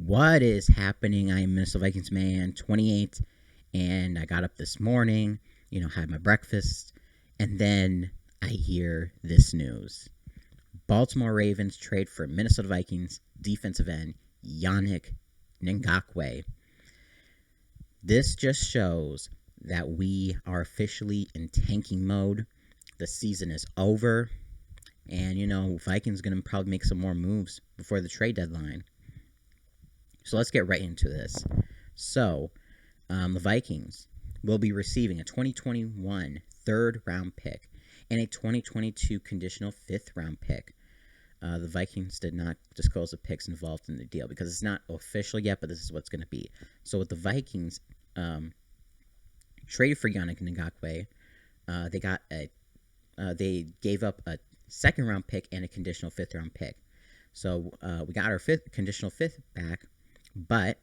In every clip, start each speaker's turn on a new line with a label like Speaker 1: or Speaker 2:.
Speaker 1: What is happening? I am Minnesota Vikings man 28, and I got up this morning, had my breakfast, and then I hear this news. Baltimore Ravens trade for Minnesota Vikings defensive end Yannick Ngakoue. This just shows that we are officially in tanking mode. The season is over, and Vikings going to probably make some more moves before the trade deadline. So let's get right into this. So, the Vikings will be receiving a 2021 third-round pick and a 2022 conditional fifth-round pick. The Vikings did not disclose the picks involved in the deal because it's not official yet, but this is what's going to be. So with the Vikings traded for Yannick Ngakoue, they gave up a second-round pick and a conditional fifth-round pick. So we got our conditional fifth back, but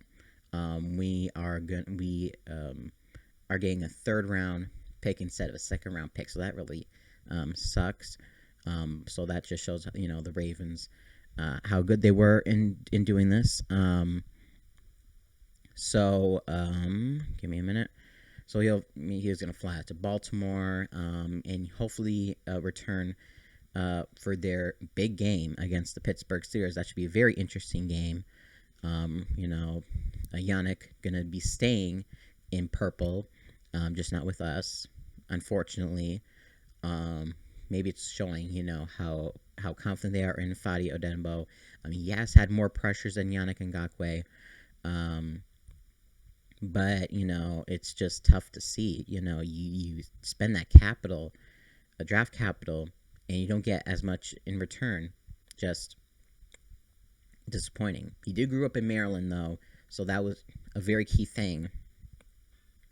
Speaker 1: we are getting a third-round pick instead of a second-round pick. So that really sucks. So that just shows the Ravens how good they were in doing this. Give me a minute. So he was going to fly out to Baltimore and hopefully return for their big game against the Pittsburgh Steelers. That should be a very interesting game. Yannick going to be staying in purple, just not with us, unfortunately. Maybe it's showing, how confident they are in Fadi Odenbo. He has had more pressures than Yannick Ngakoue. But, it's just tough to see. You spend that capital, a draft capital, and you don't get as much in return. Just disappointing. He did grow up in Maryland, though, so that was a very key thing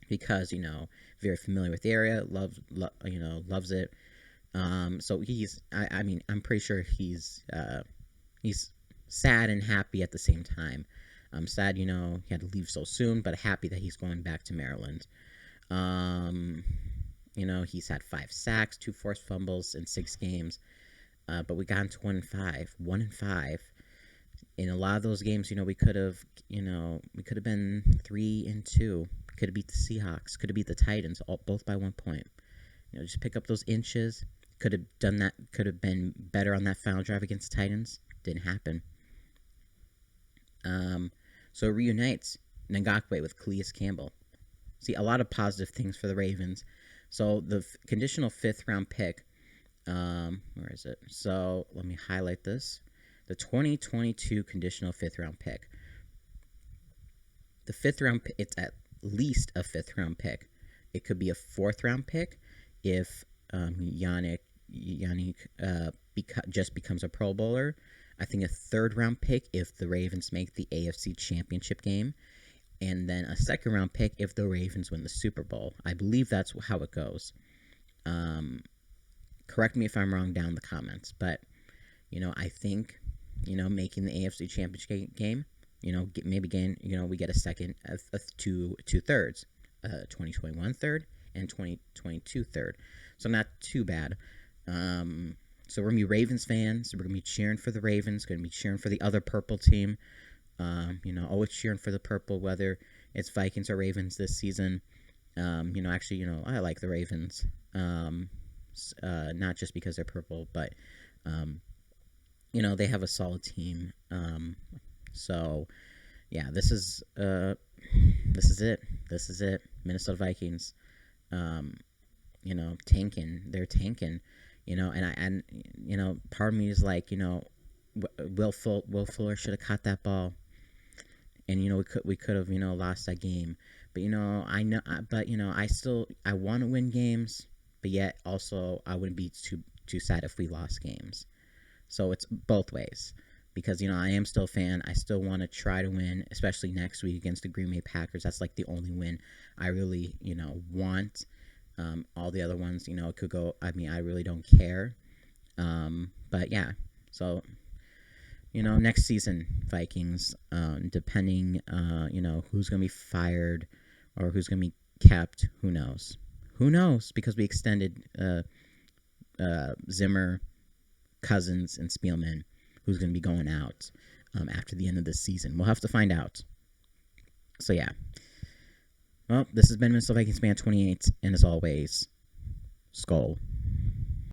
Speaker 1: because, very familiar with the area, loves it. So I'm pretty sure he's sad and happy at the same time. I'm sad, he had to leave so soon, but happy that he's going back to Maryland. He's had 5 sacks, 2 forced fumbles in 6 games, but we got into 1-5. In a lot of those games, we could have been 3-2. Could have beat the Seahawks. Could have beat the Titans, both by 1 point. Just pick up those inches. Could have done that. Could have been better on that final drive against the Titans. Didn't happen. So it reunites Ngakoue with Calais Campbell. See, a lot of positive things for the Ravens. So the conditional fifth-round pick, where is it? So let me highlight this. The 2022 conditional fifth-round pick. The fifth-round pick, it's at least a fifth-round pick. It could be a fourth-round pick if Yannick just becomes a Pro Bowler. I think a third-round pick if the Ravens make the AFC Championship game. And then a second-round pick if the Ravens win the Super Bowl. I believe that's how it goes. Correct me if I'm wrong down in the comments. But, I think, making the AFC Championship game, maybe again, we get a second, two thirds. 2021 third and 2022 third. So not too bad. So we're going to be Ravens fans. We're going to be cheering for the Ravens. Going to be cheering for the other purple team. Always cheering for the purple, whether it's Vikings or Ravens this season. I like the Ravens. Not just because they're purple, but, they have a solid team. So, yeah, this is it. This is it. Minnesota Vikings, tanking. They're tanking, and part of me is like, Will Fuller should have caught that ball, and we could have lost that game. But I want to win games, but yet also I wouldn't be too sad if we lost games. So it's both ways. Because, I am still a fan. I still want to try to win, especially next week against the Green Bay Packers. That's like the only win I really, want. All the other ones, it could go. I really don't care. But, yeah. So, next season, Vikings, depending, who's going to be fired or who's going to be kept, who knows? Who knows? Because we extended Zimmer, Cousins, and Spielman. Who's going to be going out. after the end of this season. We'll have to find out. So, yeah. Well, this has been Mr. Vikings Man 28, and as always, Skull.